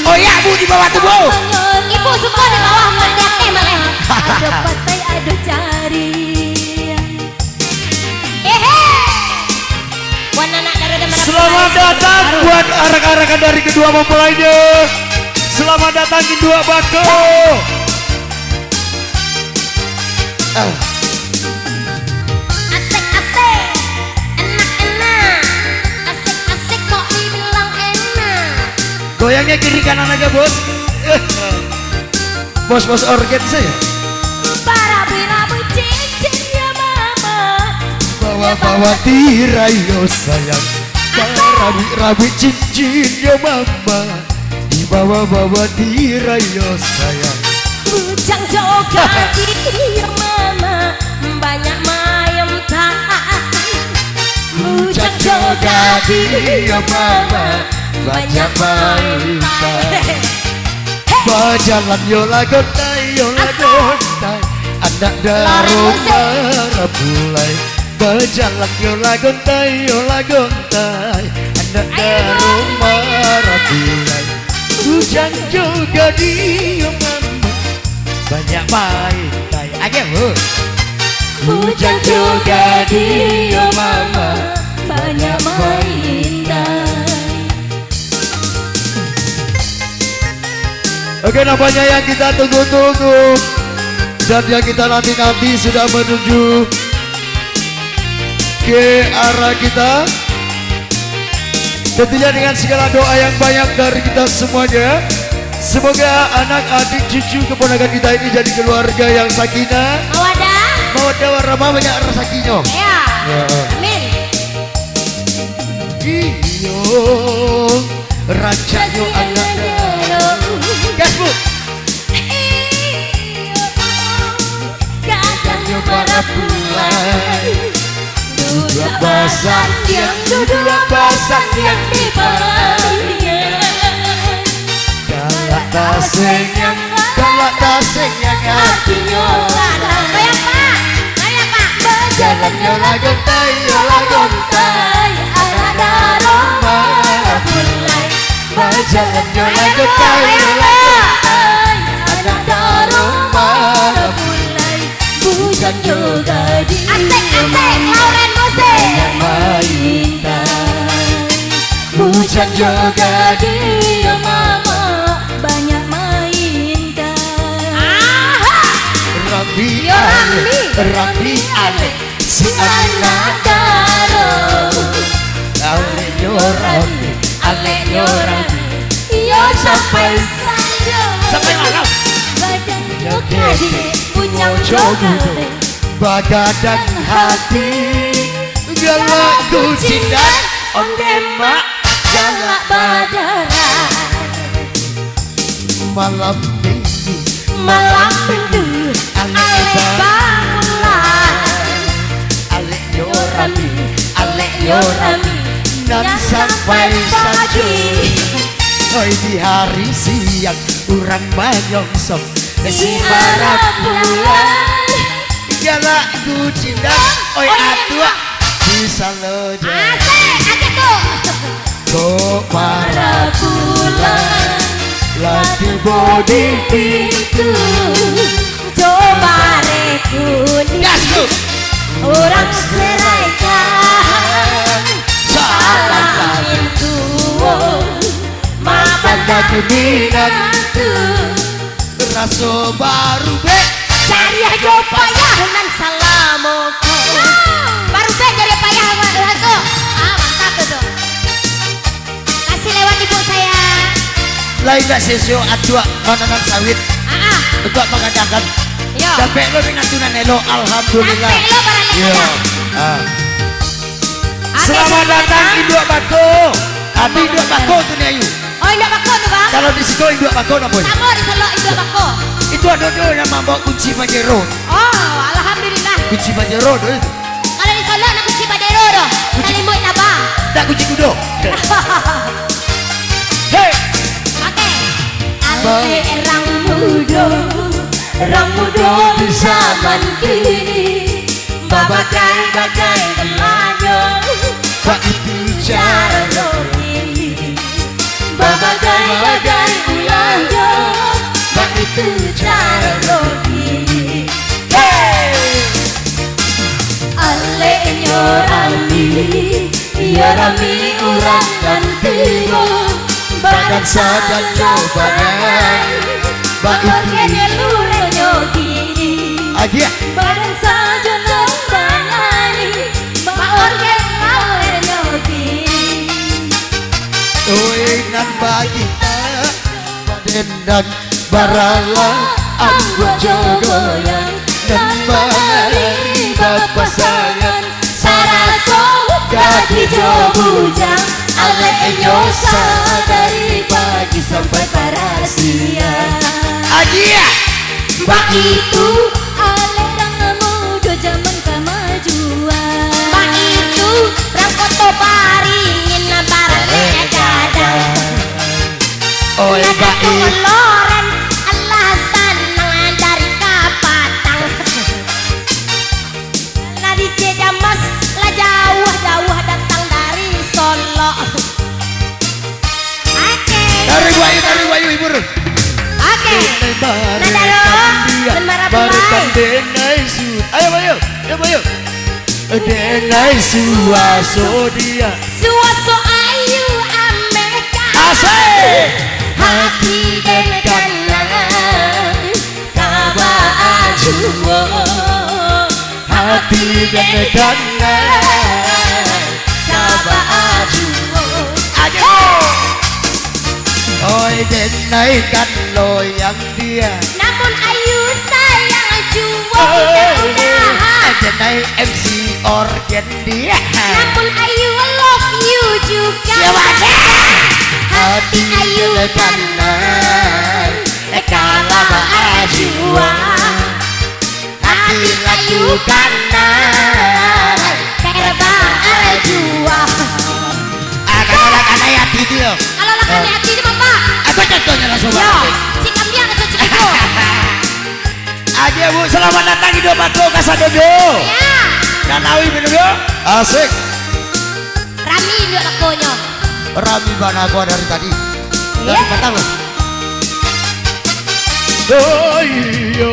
Oh ya Bu di bawah tuh Bu. Ibu suka di bawah melihat malah. Ada pantai ada cari. Selamat datang buat arak-arakan dari kedua mempelainya. Selamat datang di Dua Bako. Asik-asik, enak-enak, asik-asik kok dibilang enak. Goyangnya kiri kanan aja bos. Bos-bos organ saya. Barabi-rabi cincin ya mama. Bawa-bawa tirai yo sayang. Barabi-rabi cincin yo mama. Dibawa-bawa tirai yo sayang. Bujang joget ya mama. Banyak mayem tak. Bujang joget ya mama. Banyak mayem tak. Bajalan yo lagontai anak darung marabulai. Bajalan yo lagontai anak darung marabulai. Hujan juga dia mama banyak main tai age bu. Hujan juga dia mama banyak main tai. Oke, nampaknya yang kita tunggu-tunggu dan yang kita nanti-nanti sudah menuju ke arah kita. Tentunya dengan segala doa yang banyak dari kita semuanya. Semoga anak, adik, cucu, keponakan kita ini jadi keluarga yang sakinah, mawaddah warahmah, banyak rezekinya. Ya, amin. Iyo, rancangnya anak gas bu. Kadangnya para pulai duduk basah yang di bawahnya. Galak taseng yang hatinya Goyang pak. Jalannya lagontai Ala darong marabulai. Jalannya lagontai ala darong marabulai. Hujan juga di asik Lauren musik Hujan juga di mama banyak main Rambi ale si anak darong ale nyorami yo sampai mana badan gede punya joget bagadang hati galakku cinta ondemak galak badaran malam minggu ale bangunan ale nyorami dan sampai pagi. Oi di hari siang urang manyongsong Si harap bulan galakku cinta oi atua bisa loja asik tuh kok para bulan lagi body pintu coba rekuni gasku orang seraikan salah itu mata keminan tuh raso baru be cari aja payah nan salamoko baru be cari payah lagu mantap tuh kasih lewat ibu saya lain gak sesio atua mananan sawit untuk mengadakan yo sampai lo dengan tunan elo alhamdulillah sampai lo barang yo selamat datang di Dua Bako Adi Dua Bako tuh nih ayu oh Dua Bako tuh bang kalau di situ Dua Bako apa sama di Solo Dua Bako itu ada yang membawa kunci Pajero oh alhamdulillah kunci Pajero tuh kalau di Solo nak kunci Pajero doh salimut apa tak kunci kudo hey oke ale rang muda di zaman kini bagai gelanyo Pak itu cara ini bagai ulang jok, begitu cara rogi. Ale nyorami urang dan tiba, badan sadan cobangan, bakor kene lure nyogi. Aja. Badan saja cobangan, bakor kene lure nyogi. Oi nan bagi baden dan barala anggo jogoyan dan bari bapasangan Saraso gadi jobujang, ale nyosa dari pagi sampai parasia. Aja. Mbak itu ale rang muda zaman kemajuan. Mbak itu rang foto paringin barale dada. Oi Mbak itu Loren alasan dari kapatang. Nadi Cedamas lah jauh-jauh datang dari Solo. Oke. dari Bayu Ibu. Oke. Nadaro dan Barikan denai su. Ayo Bayu. Denai suaso dia. Suaso ayu Amerika. Asik. Hati dan kanan Kaba ajuwo. Hati dan kanan Kaba ajuwo. aja. Oi denai kan loyang dia. Namun ayu sayang juwo udah-udahan. Denai MC organ dia. Namun ayu love you juga. Ya wadah. Hati ayu kanan Kalaba ajuwa. Hati ayu kanan Kalaba ajuwa. Akan hati dia. Kalau lakan hati itu bapak. Aku contohnya langsung Yo, banget. sikap dia nggak segitu. Aja Bu, selamat datang di Dobato Kasadodo. Ya, Nanawi minum yo. Asik. Rami juga lakonya. Rami bana gua dari tadi. Dari Iya. petang loh. Oh iya.